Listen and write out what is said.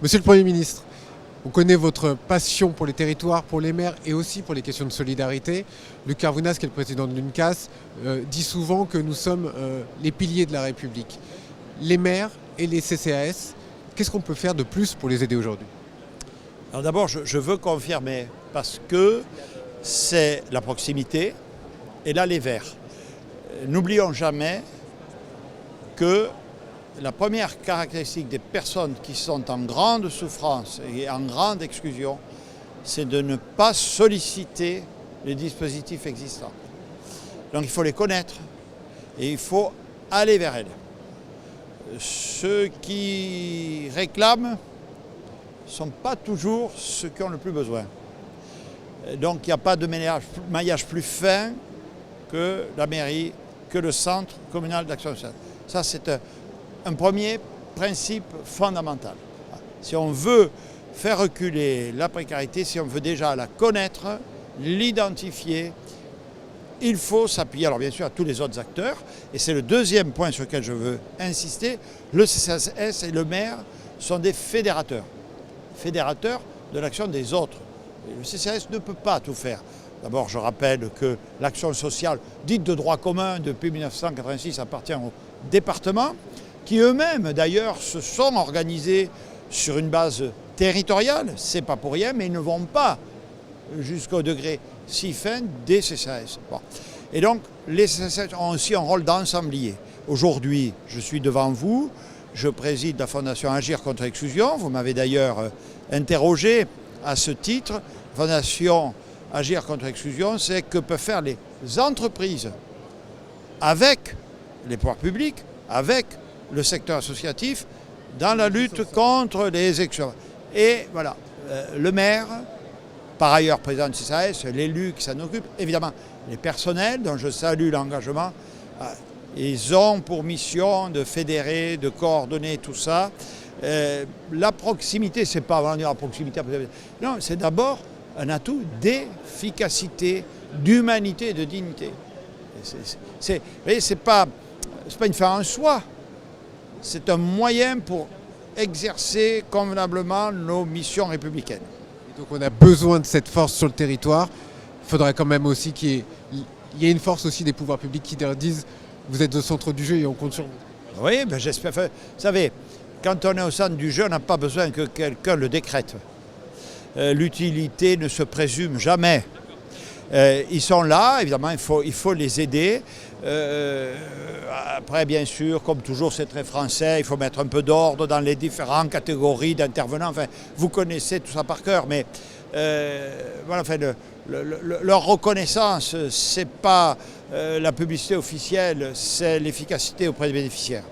Monsieur le Premier ministre, on connaît votre passion pour les territoires, pour les maires et aussi pour les questions de solidarité. Luc Carvounas, qui est le président de l'UNCAS, dit souvent que nous sommes les piliers de la République. Les maires et les CCAS, qu'est-ce qu'on peut faire de plus pour les aider aujourd'hui? Alors d'abord, je veux confirmer, parce que c'est la proximité et là les Verts. N'oublions jamais que la première caractéristique des personnes qui sont en grande souffrance et en grande exclusion, c'est de ne pas solliciter les dispositifs existants. Donc il faut les connaître et il faut aller vers elles. Ceux qui réclament ne sont pas toujours ceux qui ont le plus besoin. Donc il n'y a pas de maillage plus fin que la mairie, que le centre communal d'action sociale. Ça, c'est un premier principe fondamental. Si on veut faire reculer la précarité, si on veut déjà la connaître, l'identifier, il faut s'appuyer, alors bien sûr, à tous les autres acteurs. Et c'est le deuxième point sur lequel je veux insister. Le CCAS et le maire sont des fédérateurs de l'action des autres. Et le CCAS ne peut pas tout faire. D'abord, je rappelle que l'action sociale, dite de droit commun depuis 1986, appartient au département, qui eux-mêmes d'ailleurs se sont organisés sur une base territoriale, c'est pas pour rien, mais ils ne vont pas jusqu'au degré si fin des CCAS. Bon. Et donc, les CCAS ont aussi un rôle d'ensemblier. Aujourd'hui, je suis devant vous, je préside la Fondation Agir contre l'exclusion, vous m'avez d'ailleurs interrogé à ce titre. Fondation Agir contre l'exclusion, c'est que peuvent faire les entreprises avec les pouvoirs publics, avec le secteur associatif, dans la lutte contre les exclusions. Et voilà, le maire, par ailleurs président du CCAS, l'élu qui s'en occupe, évidemment les personnels dont je salue l'engagement, ils ont pour mission de fédérer, de coordonner tout ça. La proximité, c'est pas vraiment la proximité, non, c'est d'abord un atout d'efficacité, d'humanité et de dignité. C'est pas une fin en soi, c'est un moyen pour exercer convenablement nos missions républicaines. Et donc on a besoin de cette force sur le territoire. Il faudrait quand même aussi qu'il y ait une force aussi des pouvoirs publics qui leur disent vous êtes au centre du jeu et on compte sur vous. Oui, ben j'espère. Vous savez, quand on est au centre du jeu, on n'a pas besoin que quelqu'un le décrète. L'utilité ne se présume jamais. Ils sont là, évidemment, il faut les aider. Après, bien sûr, comme toujours, c'est très français, il faut mettre un peu d'ordre dans les différentes catégories d'intervenants. Enfin, vous connaissez tout ça par cœur, mais voilà, enfin, leur reconnaissance, ce n'est pas la publicité officielle, c'est l'efficacité auprès des bénéficiaires.